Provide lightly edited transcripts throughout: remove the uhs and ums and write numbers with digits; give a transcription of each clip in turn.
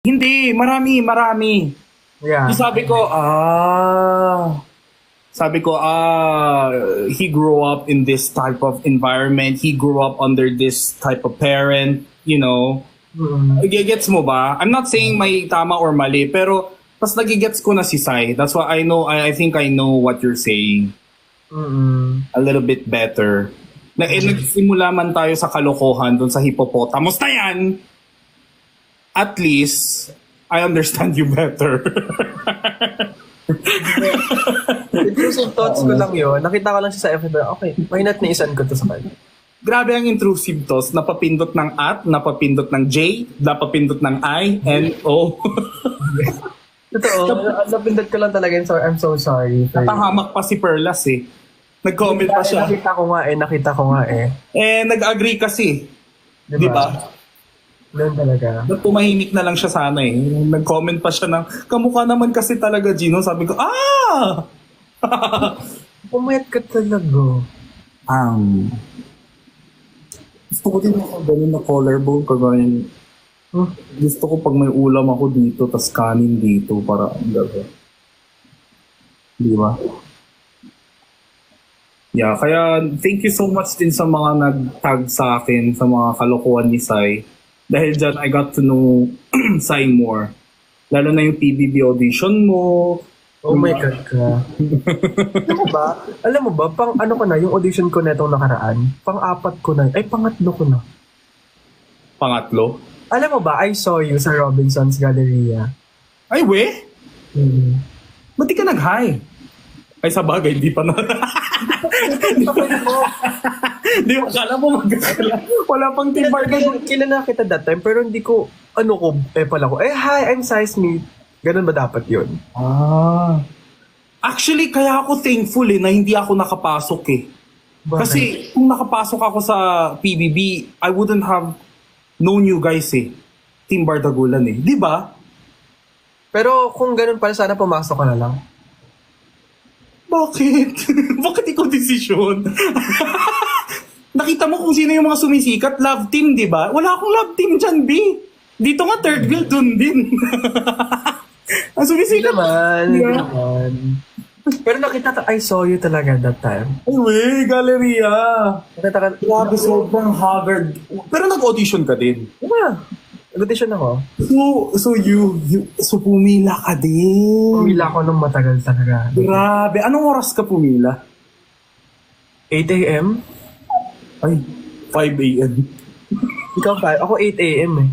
Hindi, marami. Yeah. Yung sabi ko, he grew up in this type of environment. He grew up under this type of parent, you know. Mm. Gets mo ba? I'm not saying may tama or mali, pero mas nagigets ko na si Sai. That's why I think I know what you're saying Mm. a little bit better. Nagsimula man tayo sa kalokohan dun sa hippopotamus na yan, at least, I understand you better. Intrusive thoughts ko lang yun. Nakita ko lang siya sa FB. Okay, why not niisan ko to sa kanya? Grabe ang intrusive tos. Napapindot ng at, napapindot ng J, napapindot ng I, and O. Totoo, napindot ko lang talaga yun. So, I'm so sorry. Natahamak pa si Perlas eh. Nag-comment pa siya. Nakita ko nga eh. Eh, nag-agree kasi. Di ba? Doon talaga. Tumahimik na lang siya sana eh. Nag-comment pa siya ng, kamukha naman kasi talaga, Gino. Sabi ko, Pumayat ka talaga. Gusto ko din ako ganun na collarbone kagaya. Gusto ko pag may ulam ako dito, tas kanin dito, para ang gagawin. Di ba? Yeah, kaya thank you so much din sa mga nag-tag sa akin, sa mga kalokohan ni Sai. Dahil dyan, I got to know Sai more. Lalo na yung PBB audition mo. Oh my God ka. Alam mo ba, pang ano ko na, yung audition ko na itong nakaraan, pang-apat ko na, ay pangatlo ko na. Pangatlo? Alam mo ba, I saw you sa Robinson's Galleria. Ay, we? Hmm. Ba't di ka nag-hi? Ay, sa bagay, di pa na. Di ba, kala mo magkakala. Wala pang team partner. Kilala kita that time, pero hindi ko, pala ko, hi, I'm Sai Smith. Ganun ba dapat yun? Actually, kaya ako thankful na hindi ako nakapasok eh. Bakit? Kasi kung nakapasok ako sa PBB, I wouldn't have known you guys eh. Team Bardagulan eh. Di ba? Pero kung ganun pala, sana pumasok ka na lang. Bakit? Bakit ikaw desisyon? Nakita mo kung sino yung mga sumisikat? Love team, di ba? Wala akong love team dyan, B. Dito nga, third wheel, dun din. Ang sumisikat. Hindi naman. Pero I saw you talaga that time. Ay, wey, Galleria. Nakita ka, Grabe, sobrang haggard. Pero nag-audition ka din. nag-audition ako. So pumila ka din. Pumila ako nung matagal talaga. Grabe. Anong oras ka pumila? 8 a.m.? Ay, 5 a.m. Ikaw 5? Ako 8 a.m. eh.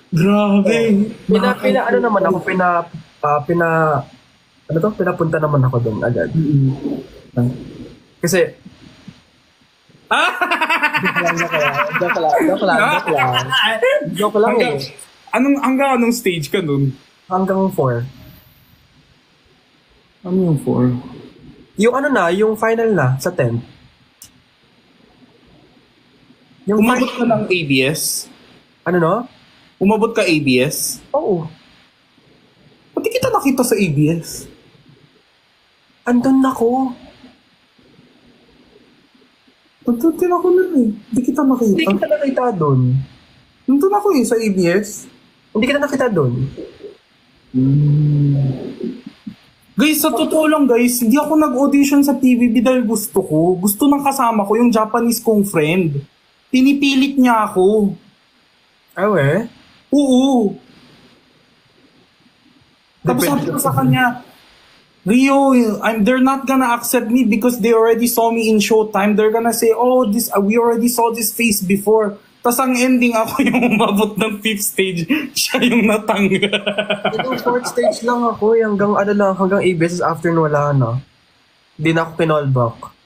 Grabe. Pinapunta naman ako doon agad. Kasi, joke lang eh. Hanggang anong stage ka nun? Hanggang 4. Ano yung 4? Yung final na, sa 10. Umabot ka ng ABS? Ano no? Umabot ka ABS? Oo. Ba't di kita nakita sa ABS? Andun ako. Nandun ako nun eh. Di kita Hindi nakita. kita nakita doon. Nandun ako eh, sa ABS. Hindi kita nakita doon. Guys, sa totoo lang guys, hindi ako nag-audition sa PBB dahil gusto ko. Gusto ng kasama ko, yung Japanese kong friend. Pinipilit niya ako. Eh? Oo. Tapos sabi ko sa kanya, Rio, they're not gonna accept me because they already saw me in Showtime. They're gonna say, we already saw this face before. Tapos ang ending ako yung umabot ng 5th stage, siya yung natanggal. Itong short stage lang ako, hanggang ABS after wala na. Hindi na ako kinallback.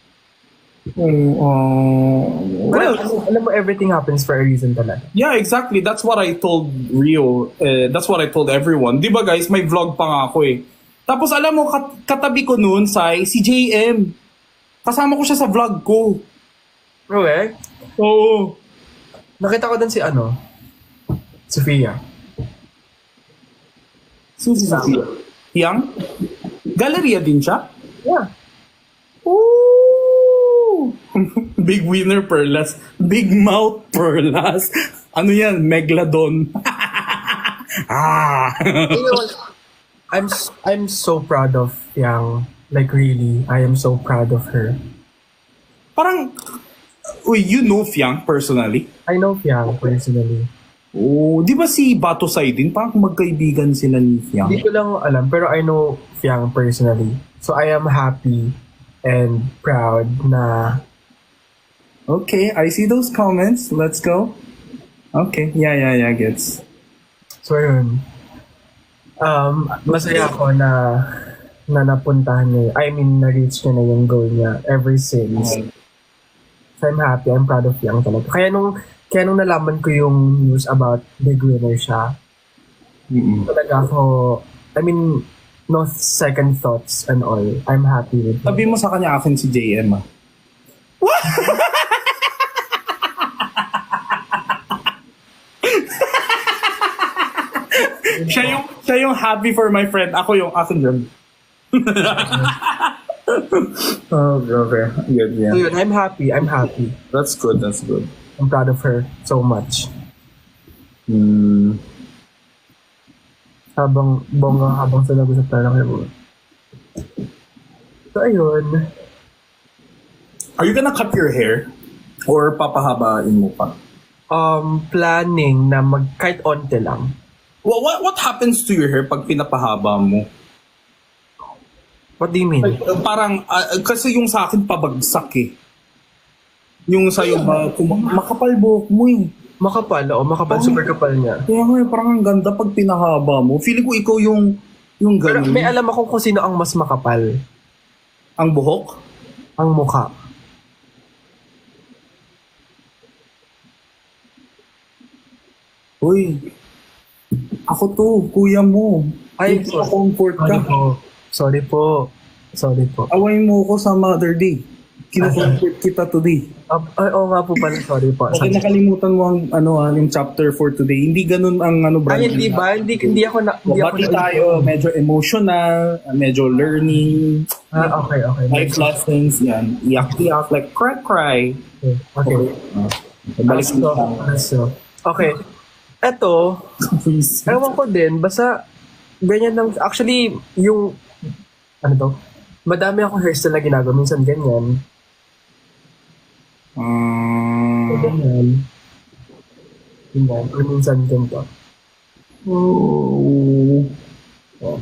Well, alam mo, everything happens for a reason talaga. Yeah, exactly. That's what I told Rio. That's what I told everyone. Di ba guys, may vlog pa nga ako eh. Tapos alam mo, katabi ko noon, si JM. Kasama ko siya sa vlog ko. Okay? Oo. Nakita ko din si Sofia. Si Sofia. Yang? Galleria din siya? Yeah. Ooh! Big winner, Perlas. Big mouth, Perlas. Ano yan? Megalodon. You know, I'm so proud of Yang. Like really, I am so proud of her. Parang, uy, you know Fiang personally? I know Yang personally. Oh, di ba si Batosay din? Parang magkaibigan sila ni Fiang. Hindi ko lang alam, pero I know Yang personally. So I am happy and proud na Okay, I see those comments. Let's go. Okay, yeah, gets. so yun. Masaya ako na napuntahan niya. I mean, na-reach niya na yung goal niya ever since. So I'm happy, I'm proud of Yang talaga. Kaya nung nalaman ko yung news about big winner siya, talaga ako, I mean, no second thoughts and all. I'm happy with it. Sabi mo sa kanya akin si JM ah. siya yung happy for my friend. Ako yung akin dyan. Oh, okay. Good, So yun, I'm happy. That's good. I'm proud of her so much. Habang sinabi sa parang mo. So ayun. Are you gonna cut your hair? Or papahabain mo pa? Planning na kahit onte lang. What happens to your hair pag pinapahaba mo? What do you mean? Like, parang, kasi yung sa akin pabagsak eh. Yung sa'yo ba, makapal buhok mo eh. Makapal, super kapal niya. Kaya nga, parang ang ganda pag pinahaba mo. Feeling ko ikaw yung Pero ganun. may alam ako kung sino ang mas makapal. Ang buhok? Ang mukha. Uy, ako to, kuya mo. Ay, comfort ka. Sorry po. Away mo ko sa Mother Day. Kino-comfort kita today. Ay, oo nga po pala. Sorry po. Okay, nakalimutan mo ang yung chapter for today. Hindi ganun ang Brandon. Ay, hindi ba? Hindi ako na... Hindi ako Bati tayo, medyo emotional, medyo learning. Okay. Life lessons, yan. Iyak, like cry. Okay. Balik mo Okay. Eto, please. ewan ko din, basta ganyan lang. Actually, yung, ano to? Madami akong hairstyle na ginagawa. Minsan ganyan. Ganyan. Or minsan ganito. Oh.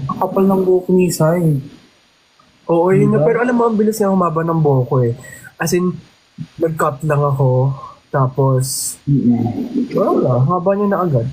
Kapal ng buhok ni Sai. Oo, yun nga. Pero alam mo, ang bilis nga humaba ng buhok ko eh. As in, nag-cut lang ako. Tapos, wala, haba niya na agad.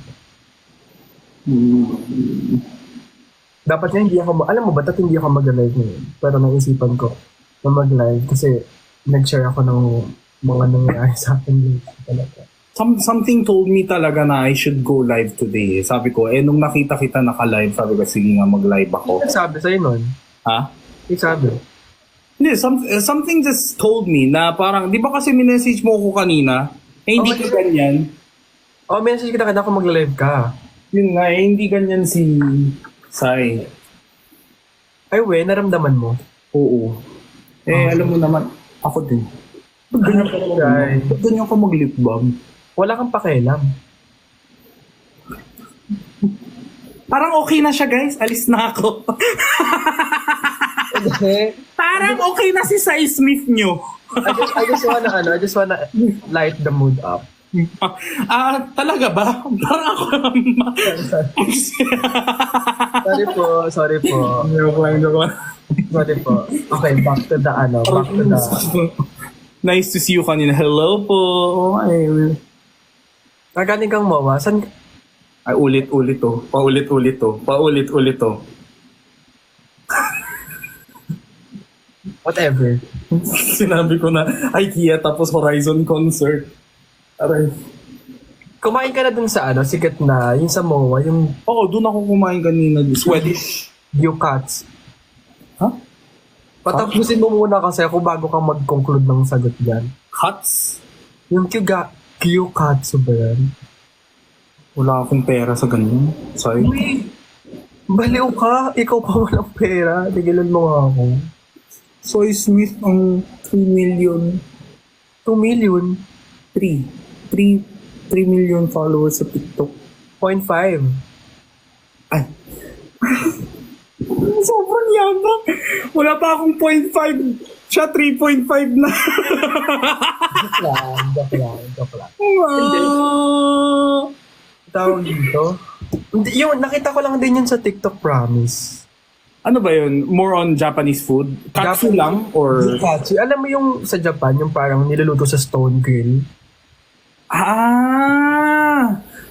Dapat nga hindi ako, alam mo ba, hindi ako mag-live ngayon. Pero naisipan ko na mag-live kasi nag-share ako ng mga nangyayari sa akin talaga. Something told me talaga na I should go live today. Sabi ko, nung nakita kita naka-live, sabi ko, sige nga mag-live ako. Ano sabi sa'yo nun? Ha? Sabi? Hindi, something just told me na parang, di ba kasi minessage mo ko kanina, hindi ka ganyan. Message kita ako mag-live ka. Yun nga, hindi ganyan si Sai. Ay, naramdaman mo? Oo. Alam mo naman, ako din. Ba't ganyan ka mag-lip balm? Wala kang pakialam. Parang okay na siya, guys. Alis na ako. Parang okay na si Sai Smith nyo. I just wanna light the mood up. Talaga ba? Parang ako Sorry po. Joke lang. Sorry po. Okay, back to the Nice to see you kanina. Hello po. Galing kang MOA. San? Ay, ulit-ulit to. Paulit-ulit to. Whatever. Sinabi ko na IKEA tapos Horizon concert. Aray. Kumain ka na dun sa sikat na, yung sa MOA, yung Oo, doon ako kumain kanina. Swedish. Yucats. Ha? Patapusin mo muna kasi ako bago kang mag-conclude ng sagot dyan. Cuts? Yung Kyukatsu ba yan? Wala akong pera sa ganyan. Sorry. Uy! Baliw ka! Ikaw pa walang pera. Tigilan mo nga ako. Soy Smith ang 3 million. 2 million? 3 million followers sa TikTok. 0.5. Ay. Sobrang yabang. Wala pa akong 0.5. Siya 3.5 na. Joke lang. Wow. Tawag dito. Hindi, yung nakita ko lang din yun sa TikTok, promise. Ano ba yun? More on Japanese food? Katsu lang? Or... Katsu. Alam mo yung sa Japan, yung parang niluluto sa stone grill?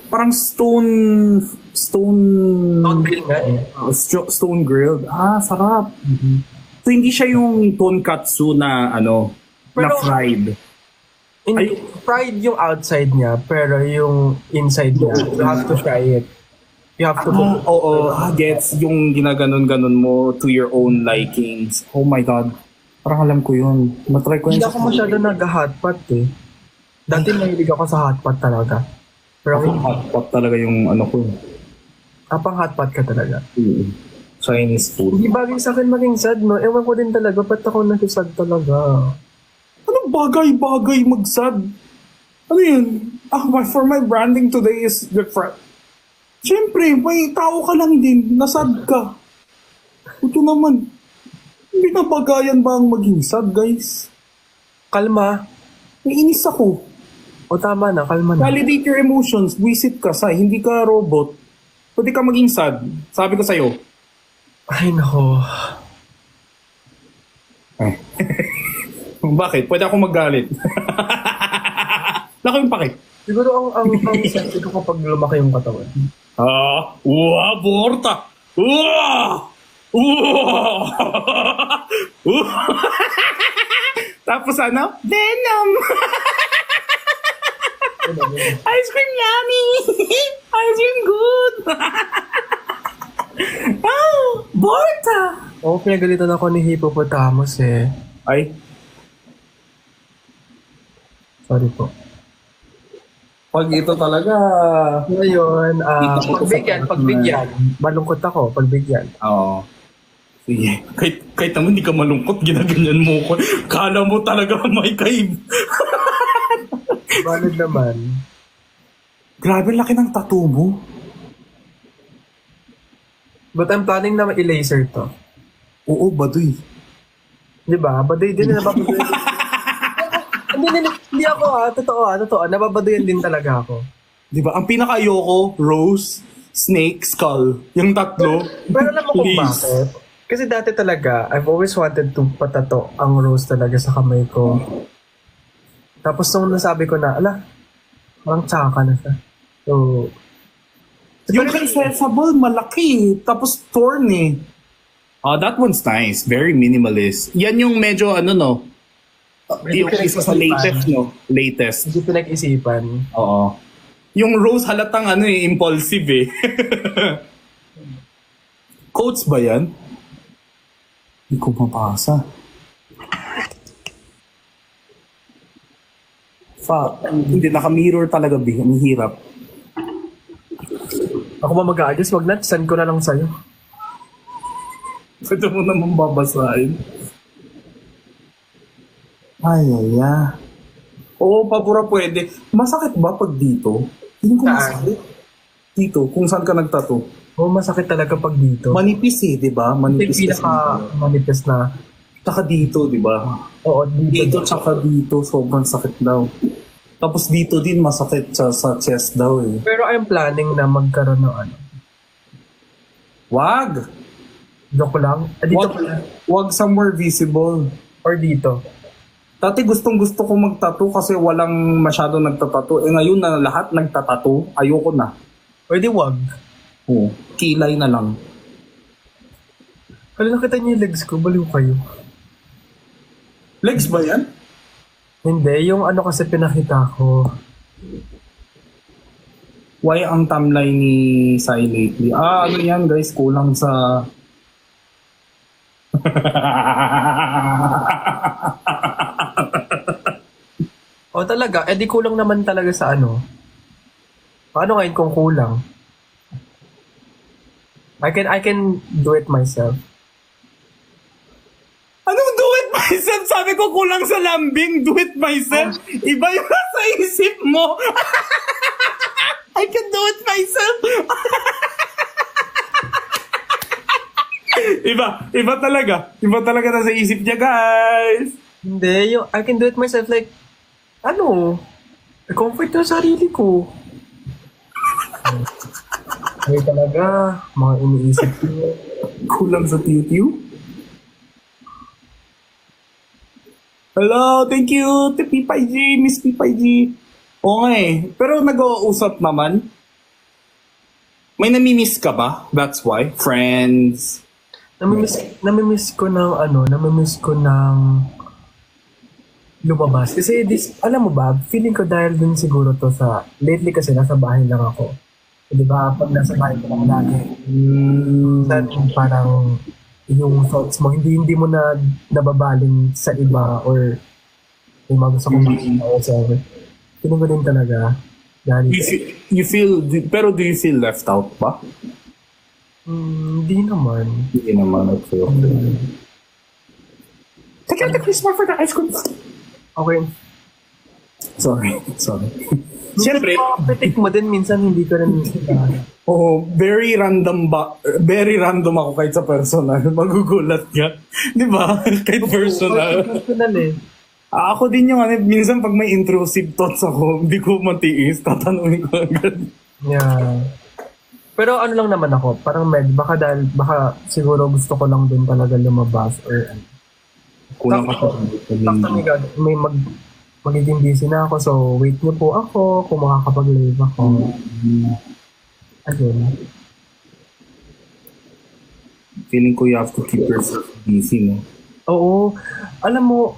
Parang stone Stone grill nga eh. stone grilled. Sarap. So hindi siya yung tonkatsu na na Pero- fried. Fried yung outside niya, pero yung inside niya, you have to fry it. You have to Oo, gets yung ginaganon-ganon mo to your own likings. Oh my God. Parang alam ko yun. Matry ko Hindi yun. ako masyado nag-hotpot eh. Dati mahilig ako sa hotpot talaga. Pero Ako hotpot talaga yung ko. kapang hotpot ka talaga. Chinese food. Hindi bagay sa akin maging sad, no? Ewan ko din talaga, ba't ako nag-sad talaga? Anong bagay-bagay magsad? Ano yun? For my branding today is different. Siyempre, may tao ka lang din. Nasad ka. Ito naman. Hindi na bagayan ba ang maging sad, guys? Kalma. Naiinis ako. O tama na, kalma na. Validate your emotions. Visit ka, hindi ka robot. Pwede ka maging sad. Sabi ko sa'yo. Ay, nako. Bakit? Pwede ako magalit. Lako yung pakit. Siguro ang sense ko kapag lumaki yung katawan. Borta! Tapos Venom! Ice cream yummy! Ice cream good! Borta! Oo, pinagalitan ako ni Hippopotamus eh. Ay, Sorry po. pag ito talaga... Ngayon, Dito ko sa pagbigyan. Malungkot ako, pagbigyan. Oo. Sige. Kahit naman hindi ka malungkot, ginaganyan mo ko. Kala mo talaga may kaib. Balad naman. Grabe, laki ng tattoo mo. But I'm planning na i-laser to. Oo, baduy. Di ba? Baduy din, nababaduy. Hindi ako totoo. Nababaduyan din talaga ako. Di ba? Ang pinaka-ayoko, rose, snake, skull. Yung tatlo. Pero alam mo kung Please. bakit? Kasi dati talaga, I've always wanted to patato ang rose talaga sa kamay ko. Tapos nung nasabi ko na, parang tsaka na siya. So, Yung kay Sesabel, malaki. Tapos thorn eh. That one's nice. Very minimalist. Yan yung medyo yung isa sa latest, no? Latest. hindi pinag-isipan. Oo. Yung rose halatang impulsive eh. Quotes ba yan? Hindi ko mapasa. Hindi, naka-mirror talaga, B. Ang hirap. Ako ba mag-a-adjust? Wag na, send ko na lang sa'yo. Pwede mo naman babasahin. Ay. Oo, pabura pwede. Masakit ba pag dito? Hindi ko Saan? masakit. Dito, kung saan ka nagtato. Oo, masakit talaga pag dito. Manipis eh, di ba? Yung Manipis kasi. pinaka-manipis na. Tsaka dito, di ba? Oo, Dito tsaka dito, sobrang sakit daw. Tapos dito din masakit sa chest daw eh. Pero I'm planning na magkaroon ng Wag! Joke lang. Dito Wag, pala. wag somewhere visible. Or dito. Dati gustong gusto ko magtattoo kasi walang masyado nagtatattoo. Ngayon na lahat nagtatattoo, ayoko na. Pwede wag. Oo, kilay na lang. Kala nakita niyo yung legs ko, baliw kayo. Legs ba yan? Hindi, yung kasi pinakita ko. Why ang timeline ni Sai lately? Ano yan guys, kulang sa... O talaga, di kulang naman talaga sa Paano ngayon kung kulang? I can do it myself. Anong do it myself? Sabi ko kulang sa lambing, do it myself. Iba yung nasa isip mo. I can do it myself. Iba talaga. Iba talaga na sa isip niya, guys. Hindi, yung I can do it myself. Like, comfort yung sarili ko. Ay talaga, mga iniisip ko. Kulang sa tiyu. Hello, thank you to P5G, Miss P5G. Okay, pero nag-uusap naman. May namimiss ka ba? That's why. Friends. Namimiss ko ng lumabas. Kasi alam mo ba, feeling ko dahil dun siguro to sa, lately kasi nasa bahay lang ako. Di ba, pag nasa bahay ko lang lagi, parang yung thoughts mo, hindi mo na nababaling sa iba or yung mga gusto kong makita or whatever. Feeling ko din talaga. Dahil, Do you feel left out ba? hindi naman. Hindi naman. Okay. Take out the Christmas for the ice cream. Okay. Sorry. Siyempre, pitik mo din minsan hindi ka rin very random ako kahit sa personal. Magugulat ka. Di ba? Kahit personal. personal eh. Ako din yung minsan pag may intrusive thoughts ako, hindi ko matiis, tatanungin ko agad. Yeah. Pero ano lang naman ako, parang baka siguro gusto ko lang din talaga lumabas or Kulang ka sa magiging busy na ako, so wait niyo po ako kung makakapag-live ako. Ayun. Feeling ko you have to keep yourself busy, no? Oo. Alam mo,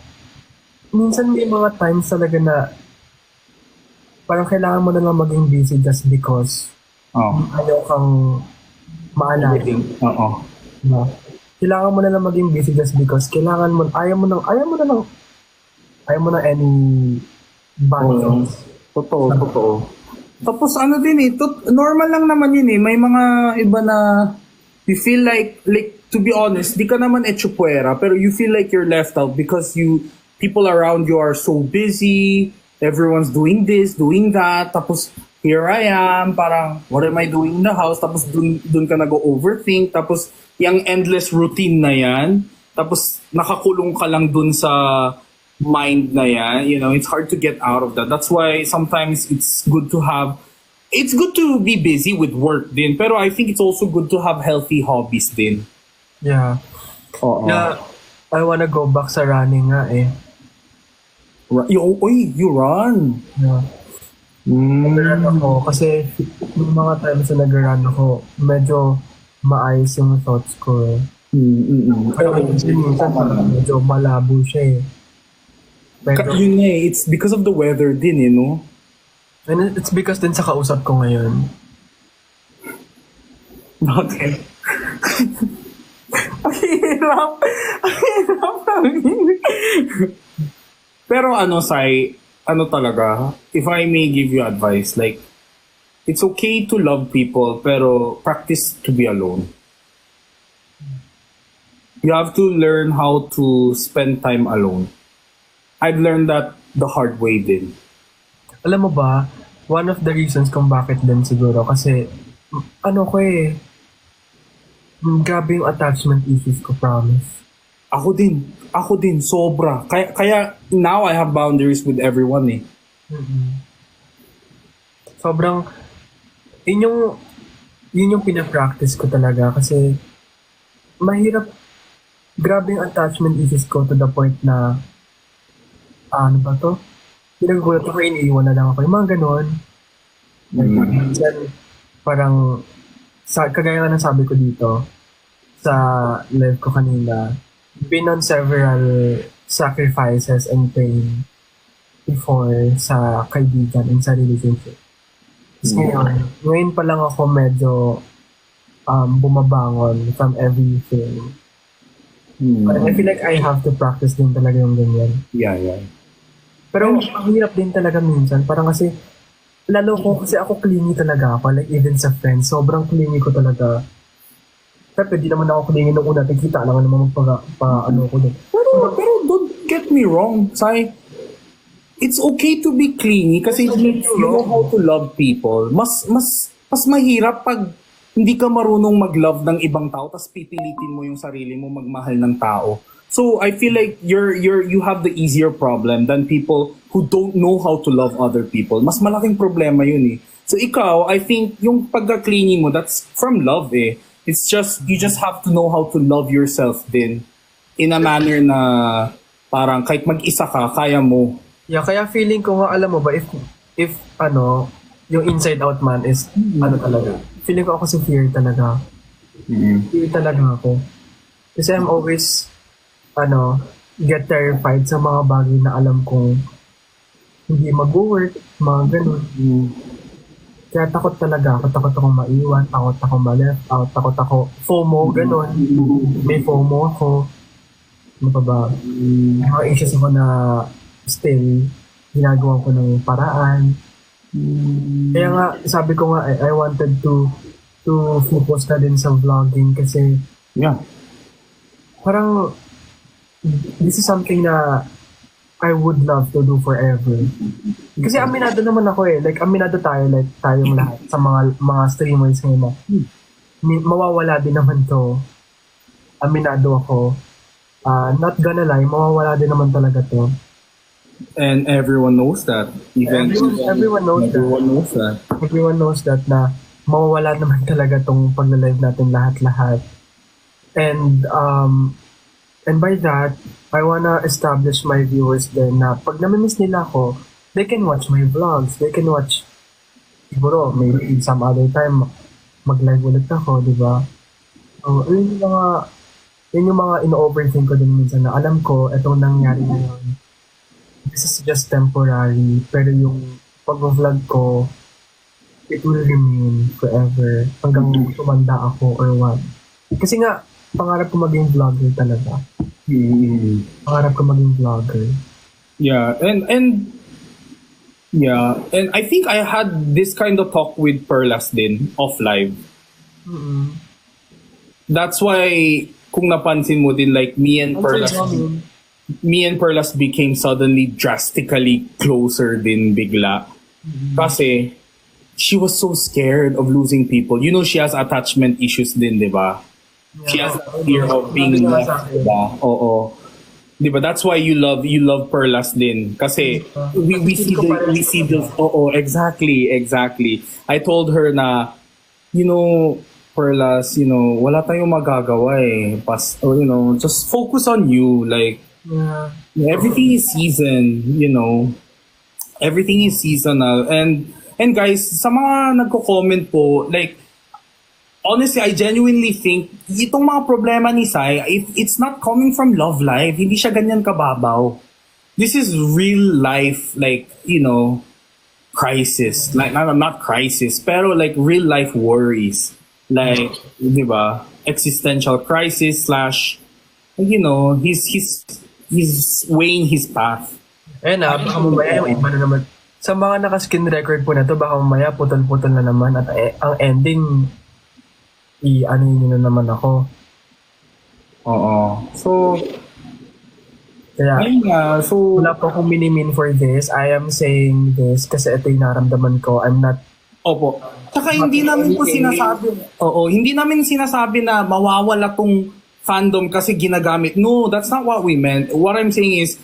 minsan may mga times talaga na parang kailangan mo na lang maging busy just because ayaw kang maalala. Oo. No? Kailangan mo na lang maging busy just because ayaw mo na any balance. Totoo. Tapos normal lang naman yun eh. May mga iba na you feel like to be honest, di ka naman etchupwera, pero you feel like you're left out because people around you are so busy, everyone's doing this, doing that, tapos here I am, parang what am I doing in the house, tapos dun ka nag-overthink, tapos yung endless routine na yan, tapos nakakulong ka lang dun sa mind na yan, it's hard to get out of that. That's why sometimes it's good to be busy with work din, pero I think it's also good to have healthy hobbies din. Yeah. Yeah, I wanna go back sa running nga eh. You run? Yeah. Nag-run ako kasi yung mga times na nag-run ako, medyo maayos yung thoughts ko eh. Pero minsan parang medyo malabo siya eh. Yun eh, it's because of the weather din eh, no? And it's because din sa kausap ko ngayon. Bakit? Ang hirap. Pero Sai, talaga, if I may give you advice, like, it's okay to love people, pero practice to be alone. You have to learn how to spend time alone. I've learned that the hard way din. Alam mo ba, one of the reasons kung bakit din siguro, kasi, grabe yung attachment issues ko, promise. Ako din, sobra. Kaya now I have boundaries with everyone eh. Sobrang, yun yung pinapractice ko talaga kasi mahirap, grabe yung attachment issues ko to the point na pinaggulat ako, iniiwan na lang ako. Yung mga ganon. Like, parang, kagaya nga ng sabi ko dito, sa live ko kanina, been on several sacrifices and pain before sa kaibigan and sa relationship. Ngayon pa lang ako medyo bumabangon from everything. But I feel like I have to practice din talaga yung ganyan. Yeah. Pero ang hirap din talaga minsan. Parang kasi, kasi ako clingy talaga ako. Like even sa friends, sobrang clingy ko talaga. Pero di naman ako clingy nung una. Kita lang naman ko din. Pero don't get me wrong, Sai. It's okay to be clingy kasi you know how to love people. Mas mahirap pag hindi ka marunong mag-love ng ibang tao tapos pipilitin mo yung sarili mo magmahal ng tao. So I feel like you have the easier problem than people who don't know how to love other people. Mas malaking problema yun eh. So ikaw, I think yung pagka-clingy mo, that's from love eh. It's just, you just have to know how to love yourself din in a manner na parang kahit mag-isa ka, kaya mo. Yeah, kaya feeling ko nga, alam mo ba, if yung inside out man is, talaga, feeling ko ako si fear talaga. Fear talaga ako. Kasi I'm always, get terrified sa mga bagay na alam kong hindi mag-work, mga ganun. Kaya takot talaga ako, takot akong maiwan, takot akong ma-left out, takot ako, FOMO, ganun. May FOMO ako. Ano pa ba? May mga issues ako na still, ginagawa ko ng paraan. Kaya nga, sabi ko nga, I wanted to focus na din sa vlogging kasi parang this is something na I would love to do forever. Kasi aminado naman ako eh. Like, aminado tayo, like, tayong lahat sa mga streamers ngayon na mawawala din naman to. Aminado ako. Not gonna lie, mawawala din naman talaga to. And everyone knows that. Everyone knows that. Everyone knows that na mawawala naman talaga tong pag-live natin lahat-lahat. And by that, I wanna establish my viewers din na pag namimiss nila ako, they can watch my vlogs. They can watch, siguro, maybe some other time, mag-live ulit ako, di ba? So, yun yung mga ino-overthink ko din minsan na alam ko, itong nangyari ngayon, this is just temporary, pero yung pag-vlog ko, it will remain forever hanggang tumanda ako or what. Kasi nga, pangarap ko maging vlogger talaga. Pangarap ko maging vlogger. Yeah, and I think I had this kind of talk with Perlas din off live. That's why kung napansin mo din, like me and Perlas became suddenly drastically closer din bigla. Kasi she was so scared of losing people. You know, she has attachment issues din, di ba? She has a fear of being left, diba? Oo. Diba? That's why you love Perlas din. Kasi we see the exactly. I told her na, Perlas, wala tayong magagawa eh. Just focus on you. Like, everything is everything is seasonal. And guys, sa mga nagko-comment po, like, honestly, I genuinely think itong mga problema ni Sai, it's not coming from love life. Hindi siya ganyan kababaw. This is real life, like, crisis. Like, not crisis, pero like real life worries. Like, di ba? Existential crisis / he's weighing his path. Baka mamaya yung iba na naman. Sa mga naka-skin record po na to, baka mamaya putol-putol na naman at ang ending i-ano na naman ako. Oo. So, kaya, so, wala po akong minimin for this. I am saying this kasi ito yung naramdaman ko. I'm not... Opo. Tsaka hindi namin po sinasabi. Hindi namin sinasabi na mawawala tong fandom kasi ginagamit. No, that's not what we meant. What I'm saying is,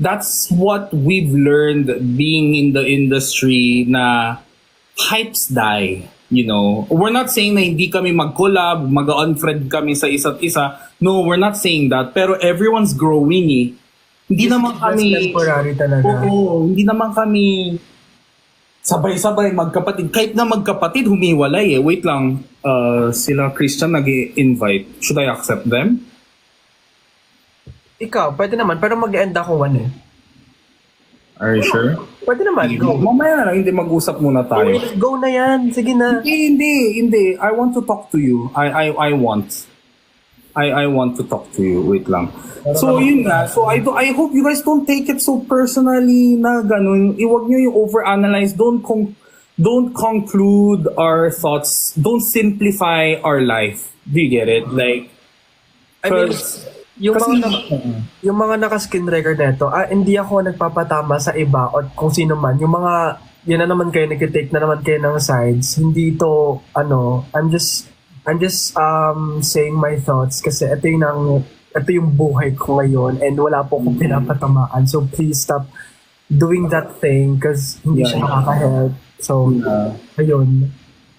that's what we've learned being in the industry na hypes die. We're not saying na hindi kami mag-collab, mag-unfriend kami sa isa't isa. No, we're not saying that. Pero everyone's growing eh. Hindi naman kami... temporary talaga. Hindi naman kami sabay-sabay magkapatid. Kahit na magkapatid, humiwalay eh. Wait lang, sila Christian nag-invite. Should I accept them? Ikaw, pwede naman. Pero mag-end ako one eh. Are you sure? Pwede naman, go. Mamaya na lang, hindi mag-usap muna tayo. Go na yan, sige na. Hindi. I want to talk to you. I want to talk to you. Wait lang. So, yun nga. So, I hope you guys don't take it so personally na ganun. Iwag nyo yung overanalyze. Don't conclude our thoughts. Don't simplify our life. Do you get it? Like, I mean, yung mga naka-skin record na ito, hindi ako nagpapatama sa iba o kung sino man. Yung mga yun na naman kayo, nag-take na naman kayo ng sides. Hindi ito, I'm just saying my thoughts kasi ito yung buhay ko ngayon and wala po akong pinapatamaan. So please stop doing that thing kasi hindi siya nakaka-help. So, ayun.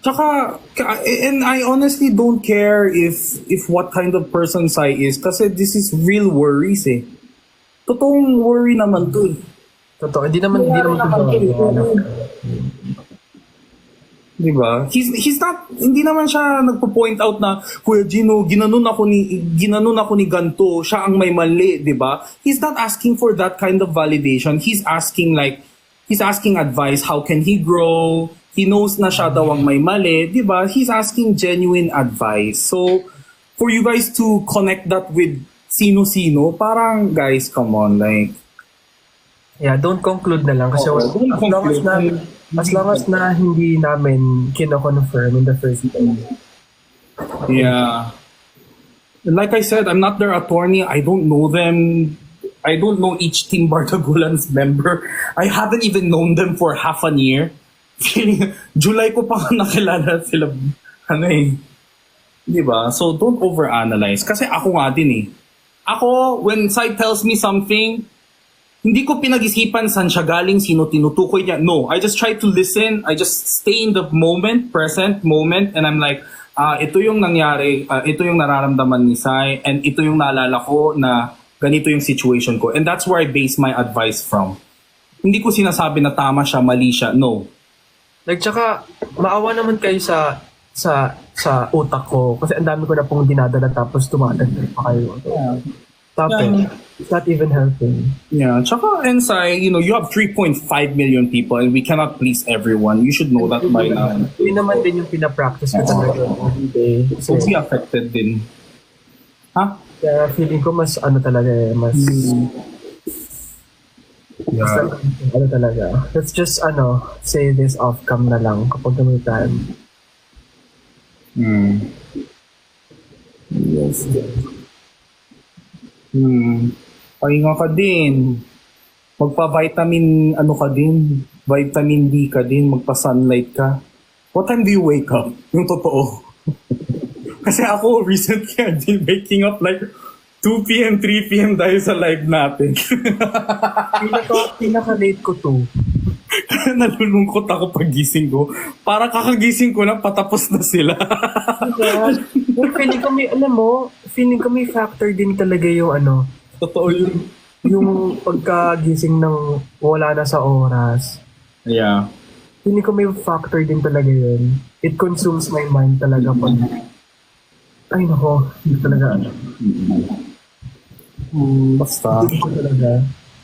Tsaka, and I honestly don't care if what kind of person Sai is kasi this is real worries eh. Totoong worry naman to eh. Totoo, hindi naman Diba? He's not, hindi naman siya nagpo-point out na, Kuya Gino, ginanon ako ni ganto, siya ang may mali, diba? He's not asking for that kind of validation. He's asking advice, how can he grow? He knows na siya daw ang may mali, diba? He's asking genuine advice. So, for you guys to connect that with sino-sino, parang, guys, come on, like, yeah, don't conclude na lang kasi don't conclude. as long as na hindi namin kino-confirm in the first place. Yeah. Like I said, I'm not their attorney. I don't know them. I don't know each Team Bardagulan's member. I haven't even known them for half a year. July ko pa nakilala sila. Ano eh. Diba? So don't overanalyze. Kasi ako nga din eh. Ako, when Sai tells me something, hindi ko pinag-isipan saan siya galing, sino tinutukoy niya. No, I just try to listen. I just stay in the moment, present moment, and I'm like, ito yung nangyari, ito yung nararamdaman ni Sai, and ito yung naalala ko na ganito yung situation ko. And that's where I base my advice from. Hindi ko sinasabi na tama siya, mali siya. No. Like, tsaka, maawa naman kayo sa utak ko. Kasi ang dami ko na pong dinadala tapos tumatagdag pa kayo. Stop it. It's not even helping. Yeah, tsaka and Sai, you have 3.5 million people and we cannot please everyone. You should know that by now. Yun naman din yung pinapractice ko talaga every day. So, be affected din. Ha? Kaya feeling ko mas talaga eh, mas... Yeah. Mas talaga. Let's just say this off-cam na lang kapag may time. Yes. Pahinga ka din. Magpa-vitamin ka din. Vitamin D ka din. Magpa-sunlight ka. What time do you wake up? Yung totoo. Kasi ako, recently, I've been waking up like 2 p.m., 3 p.m. dahil sa live natin. Pinaka-late ko to. Nalulungkot ako pag gising ko. Para kakagising ko na, patapos na sila. Feeling ko may factor din talaga yung Totoo yun. yung pagkagising ng wala na sa oras. Yeah. Feeling ko may factor din talaga yun. It consumes my mind talaga pag ay nako, hindi talaga Basta. Hindi ko talaga.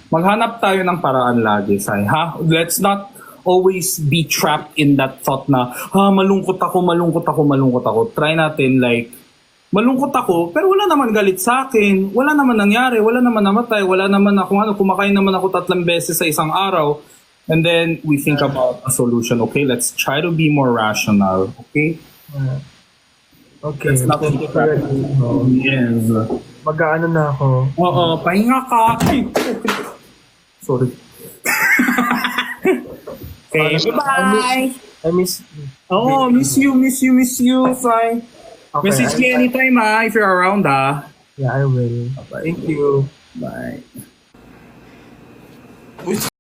Maghanap tayo ng paraan lagi, Sai. Ha? Let's not always be trapped in that thought na, malungkot ako. Try natin like, malungkot ako, pero wala naman galit sa akin. Wala naman nangyari. Wala naman namatay. Wala naman ako, kumakain naman ako 3 beses sa isang araw. And then, we think about a solution. Okay, let's try to be more rational. Okay? Okay. Let's not be trapped. Yes. Mag-aano na ako. Oo, pahinga ka. Ay, sorry. Okay, bye-bye. I miss Miss you, Sai. Okay, Message me anytime, if you're around, Yeah, I will. Bye. Thank you. Bye.